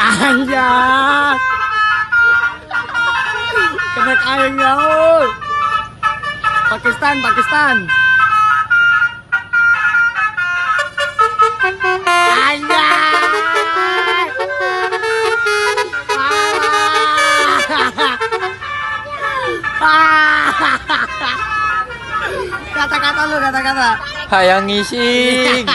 Anjay. Kena kain ya. Pakistan, Pakistan. Anjay. Kata-kata lu, kata-kata. Hayang ngising.